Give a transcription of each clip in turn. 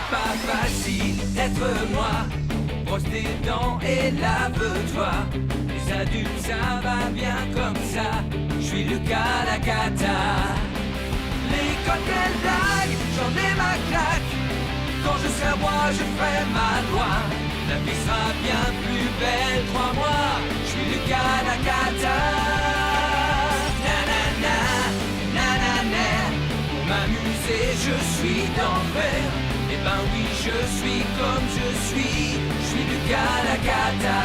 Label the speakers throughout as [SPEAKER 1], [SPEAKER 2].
[SPEAKER 1] pas facile d'être moi. Brosse tes dents et lave-toi. Les adultes, ça va bien comme ça. Je suis Lucas Lacata. L'école, quelle blague, j'en ai ma claque. Quand je serai roi, je ferai ma loi. La vie sera bien plus belle, crois-moi. Je suis Lucas Lacata. Nanana, nanana. Pour m'amuser, je suis d'enfer. Eh ben oui, je suis comme je suis Lucas Lacata.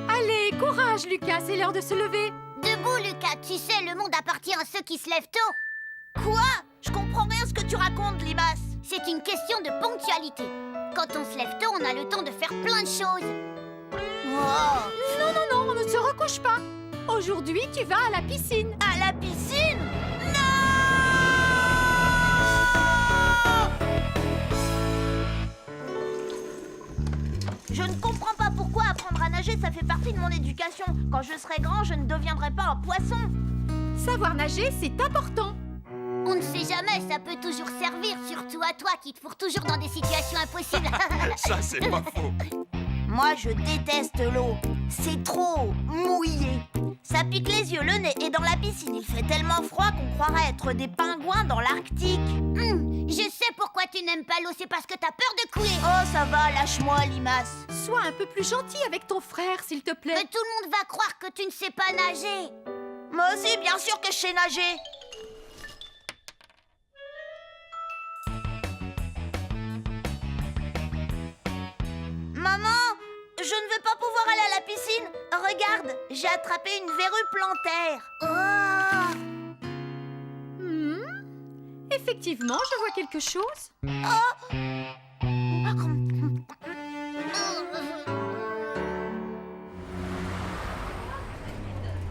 [SPEAKER 2] Allez, courage, Lucas, c'est l'heure de se lever.
[SPEAKER 3] Debout, Lucas, tu sais, le monde appartient à ceux qui se lèvent tôt. Quoi? Je comprends rien ce que tu racontes, Limace. C'est une question de ponctualité. Quand on se lève tôt, on a le temps de faire plein de choses. Oh.
[SPEAKER 2] Non, non, non, on ne se recouche pas. Aujourd'hui, tu vas à la piscine.
[SPEAKER 3] À la piscine? Non! Je ne comprends pas pourquoi apprendre à nager, ça fait partie de mon éducation. Quand je serai grand, je ne deviendrai pas un poisson.
[SPEAKER 2] Savoir nager, c'est important.
[SPEAKER 3] On ne sait jamais, ça peut toujours servir, surtout à toi qui te fourre toujours dans des situations impossibles.
[SPEAKER 4] Ça, c'est pas faux.
[SPEAKER 3] Moi, je déteste l'eau. C'est trop mouillé. Ça pique les yeux, le nez, et dans la piscine, il fait tellement froid qu'on croirait être des pingouins dans l'Arctique. Je sais pourquoi tu n'aimes pas l'eau, c'est parce que t'as peur de couler. Oh, ça va, lâche-moi, Limace.
[SPEAKER 2] Sois un peu plus gentil avec ton frère, s'il te plaît.
[SPEAKER 3] Mais tout le monde va croire que tu ne sais pas nager. Moi aussi, bien sûr que je sais nager. Maman, je ne veux pas pouvoir aller à la piscine. Regarde, j'ai attrapé une verrue plantaire.
[SPEAKER 2] Effectivement, je vois quelque chose.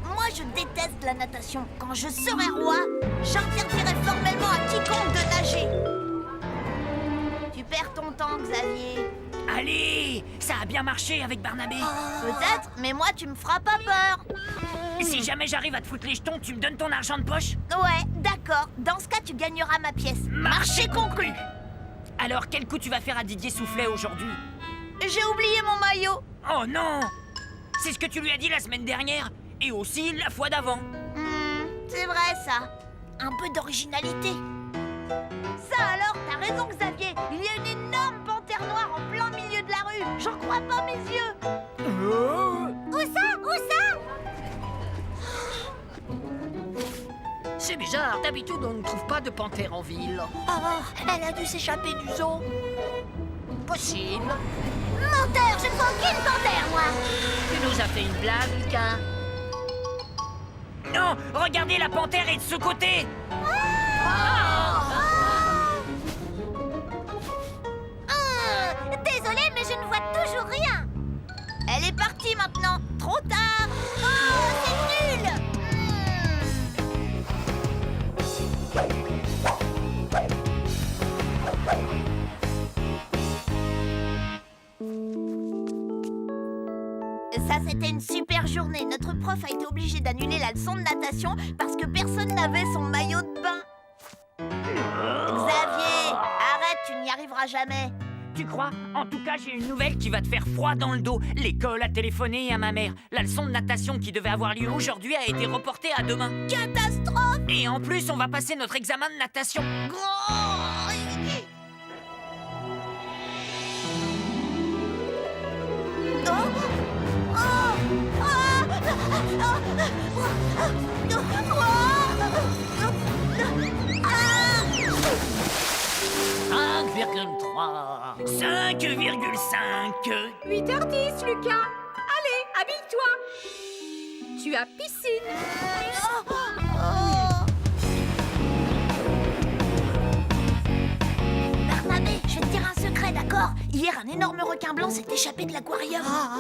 [SPEAKER 3] Moi, je déteste la natation. Quand je serai roi, j'interdirai formellement à quiconque de nager. Tu perds ton temps, Xavier.
[SPEAKER 5] Allez, ça a bien marché avec Barnabé.
[SPEAKER 3] Peut-être, mais moi, tu me feras pas peur.
[SPEAKER 5] Si jamais j'arrive à te foutre les jetons, tu me donnes ton argent de poche?
[SPEAKER 3] Ouais, d'accord. Dans ce cas, tu gagneras ma pièce.
[SPEAKER 5] Marché conclu. Alors, quel coup tu vas faire à Didier Soufflet aujourd'hui?
[SPEAKER 3] J'ai oublié mon maillot.
[SPEAKER 5] Oh non! C'est ce que tu lui as dit la semaine dernière, et aussi la fois d'avant.
[SPEAKER 3] C'est vrai, ça. Un peu d'originalité. Ça alors, t'as raison, Xavier. Il y a une énorme panthère noire en plein milieu de la rue. J'en crois pas mes yeux. Où ça? Où ça?
[SPEAKER 6] C'est bizarre, d'habitude on ne trouve pas de panthère en ville.
[SPEAKER 3] Oh, elle a dû s'échapper du zoo.
[SPEAKER 6] Possible.
[SPEAKER 3] Menteur, je ne vois aucune panthère, moi.
[SPEAKER 6] Tu nous as fait une blague, Lucas.
[SPEAKER 5] Non, regardez, la panthère est de ce côté.
[SPEAKER 3] Désolée, mais je ne vois toujours rien. Elle est partie maintenant. Trop tard. Oh, c'est nul. Ça, c'était une super journée. Notre prof a été obligé d'annuler la leçon de natation parce que personne n'avait son maillot de bain. Xavier, arrête, tu n'y arriveras jamais.
[SPEAKER 5] Tu crois? En tout cas, j'ai une nouvelle qui va te faire froid dans le dos. L'école a téléphoné à ma mère. La leçon de natation qui devait avoir lieu aujourd'hui a été reportée à demain.
[SPEAKER 3] Catastrophe!
[SPEAKER 5] Et en plus, on va passer notre examen de natation.
[SPEAKER 6] Trois.
[SPEAKER 5] 5,5.
[SPEAKER 2] 8h10, Lucas. Allez, habille-toi. Tu as piscine.
[SPEAKER 3] Hier, un énorme requin blanc s'est échappé de l'aquarium.
[SPEAKER 6] Ah,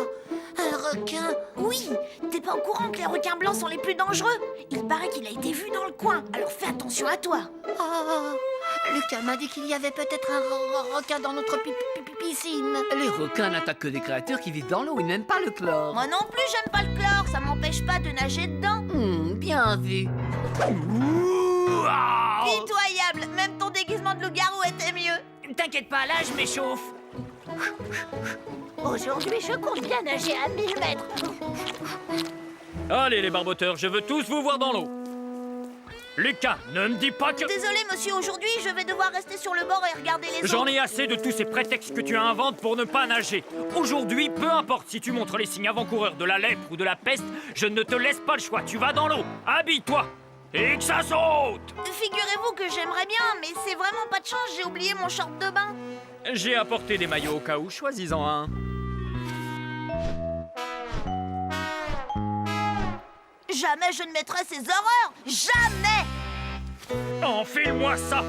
[SPEAKER 6] un requin.
[SPEAKER 3] Oui, t'es pas au courant que les requins blancs sont les plus dangereux? Il paraît qu'il a été vu dans le coin, alors fais attention à toi.
[SPEAKER 6] Ah, Lucas m'a dit qu'il y avait peut-être un requin dans notre piscine.
[SPEAKER 1] Les requins n'attaquent que des créatures qui vivent dans l'eau. Ils n'aiment pas le chlore.
[SPEAKER 3] Moi non plus, j'aime pas le chlore, ça m'empêche pas de nager dedans.
[SPEAKER 1] Bien vu.
[SPEAKER 3] Pitoyable, même ton déguisement de loup-garou était mieux.
[SPEAKER 5] T'inquiète pas, là, je m'échauffe.
[SPEAKER 3] Aujourd'hui, je compte bien nager à 1000 mètres.
[SPEAKER 4] Allez les barboteurs, je veux tous vous voir dans l'eau. Lucas, ne me dis pas que...
[SPEAKER 3] Désolé, monsieur, aujourd'hui, je vais devoir rester sur le bord et regarder les
[SPEAKER 4] J'en
[SPEAKER 3] autres.
[SPEAKER 4] ai assez de tous ces prétextes que tu inventes pour ne pas nager. Aujourd'hui, peu importe si tu montres les signes avant-coureurs de la lèpre ou de la peste, je ne te laisse pas le choix. Tu vas dans l'eau, habille-toi et que ça saute.
[SPEAKER 3] Figurez-vous que j'aimerais bien, mais c'est vraiment pas de chance, j'ai oublié mon short de bain.
[SPEAKER 4] J'ai apporté des maillots au cas où, choisis-en un.
[SPEAKER 3] Jamais je ne mettrai ces horreurs. Jamais.
[SPEAKER 4] Enfile-moi ça.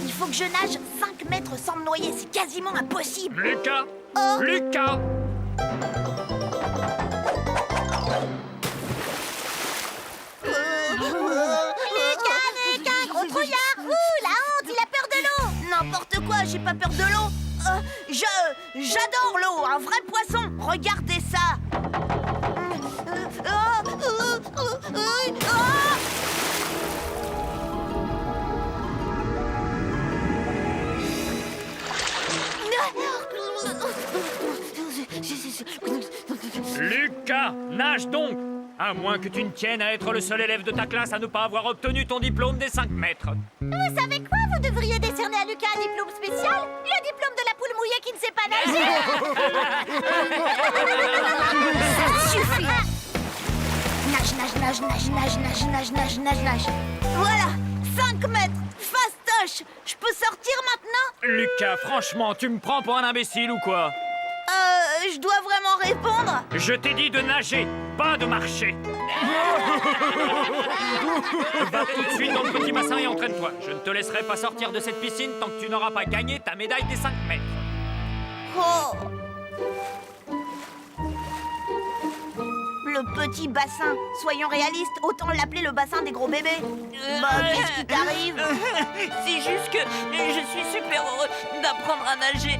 [SPEAKER 3] Il faut que je nage 5 mètres sans me noyer, c'est quasiment impossible.
[SPEAKER 4] Lucas,
[SPEAKER 3] Oh.
[SPEAKER 4] Lucas.
[SPEAKER 3] Lucas, gros trouillard. Ouh, la honte, il a peur de l'eau. N'importe quoi, j'ai pas peur de l'eau. J'adore l'eau, un vrai poisson. Regardez ça.
[SPEAKER 4] Lucas, nage donc. À moins que tu ne tiennes à être le seul élève de ta classe à ne pas avoir obtenu ton diplôme des 5 mètres.
[SPEAKER 3] Vous savez quoi? Vous devriez décerner à Lucas un diplôme spécial. Le diplôme de la poule mouillée qui ne sait pas nager. Ça suffit. Nage. Voilà, 5 mètres. Fastoche. Je peux sortir maintenant?
[SPEAKER 4] Lucas, franchement, tu me prends pour un imbécile ou quoi?
[SPEAKER 3] Je dois vraiment répondre?
[SPEAKER 4] Je t'ai dit de nager, pas de marcher. Va tout de suite dans le petit bassin et entraîne-toi. Je ne te laisserai pas sortir de cette piscine tant que tu n'auras pas gagné ta médaille des 5 mètres.
[SPEAKER 3] Oh. Le petit bassin. Soyons réalistes, autant l'appeler le bassin des gros bébés. Qu'est-ce qui t'arrive?
[SPEAKER 5] C'est juste que je suis super heureux d'apprendre à nager.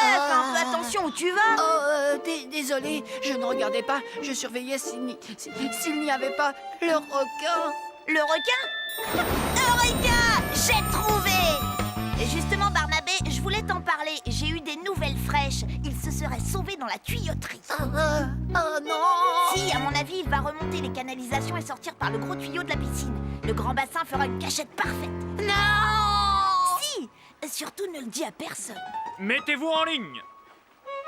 [SPEAKER 3] Fais un peu attention où tu vas.
[SPEAKER 6] Oh, désolé, je ne regardais pas. Je surveillais s'il n'y avait pas le requin.
[SPEAKER 3] Le requin? Eureka! J'ai trouvé! Et justement, Barnabé, je voulais t'en parler. J'ai eu des nouvelles fraîches. Il se serait sauvé dans la tuyauterie.
[SPEAKER 6] Oh non!
[SPEAKER 3] Si, à mon avis, il va remonter les canalisations et sortir par le gros tuyau de la piscine. Le grand bassin fera une cachette parfaite.
[SPEAKER 6] Non!
[SPEAKER 3] Si! Surtout ne le dis à personne.
[SPEAKER 4] Mettez-vous en ligne.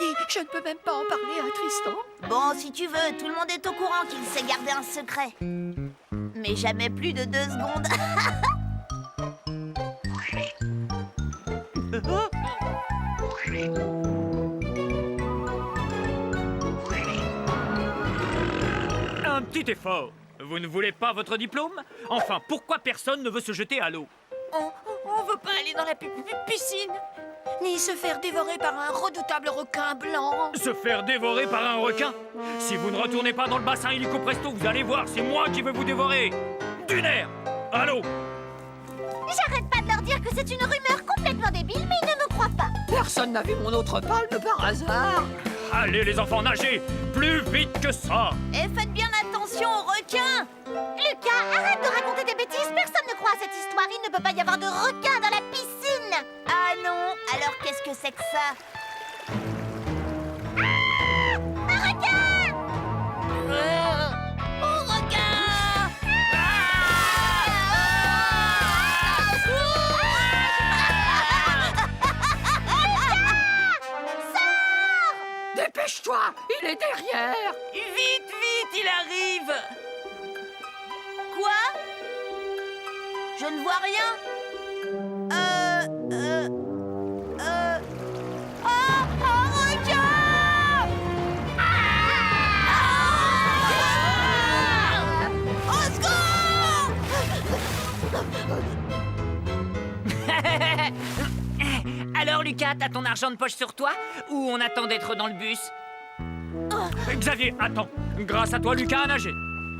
[SPEAKER 6] Et je ne peux même pas en parler à Tristan.
[SPEAKER 3] Bon, si tu veux, tout le monde est au courant qu'il sait garder un secret. Mais jamais plus de 2 secondes.
[SPEAKER 4] Un petit effort. Vous ne voulez pas votre diplôme? Enfin, pourquoi personne ne veut se jeter à l'eau?
[SPEAKER 6] On veut pas aller dans la piscine, ni se faire dévorer par un redoutable requin blanc.
[SPEAKER 4] Se faire dévorer par un requin? Si vous ne retournez pas dans le bassin illico presto, vous allez voir, c'est moi qui vais vous dévorer. Du nerf. Allô?
[SPEAKER 3] J'arrête pas de leur dire que c'est une rumeur complètement débile, mais ils ne me croient pas.
[SPEAKER 6] Personne n'a vu mon autre palme par hasard.
[SPEAKER 4] Allez les enfants, nagez. Plus vite que ça.
[SPEAKER 3] Et faites bien attention aux requins. Lucas, arrête de raconter des bêtises. Personne ne croit à cette histoire. Il ne peut pas y avoir de requins dans la piscine. Ah non. Alors qu'est-ce que c'est que ça? Ah! Un requin! Oh, requin!
[SPEAKER 6] Dépêche-toi, il est derrière.
[SPEAKER 5] Vite, vite, il arrive.
[SPEAKER 3] Quoi? Je ne vois rien. Oh, requin! Au secours!
[SPEAKER 5] Lucas, t'as ton argent de poche sur toi? Ou on attend d'être dans le bus?
[SPEAKER 4] Xavier, attends. Grâce à toi, Lucas a nagé.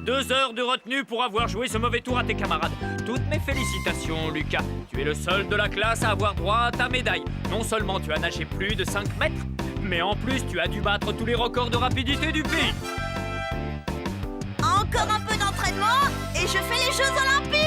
[SPEAKER 4] 2 heures de retenue pour avoir joué ce mauvais tour à tes camarades. Toutes mes félicitations, Lucas. Tu es le seul de la classe à avoir droit à ta médaille. Non seulement tu as nagé plus de 5 mètres, mais en plus tu as dû battre tous les records de rapidité du pays.
[SPEAKER 3] Encore un peu d'entraînement et je fais les Jeux Olympiques.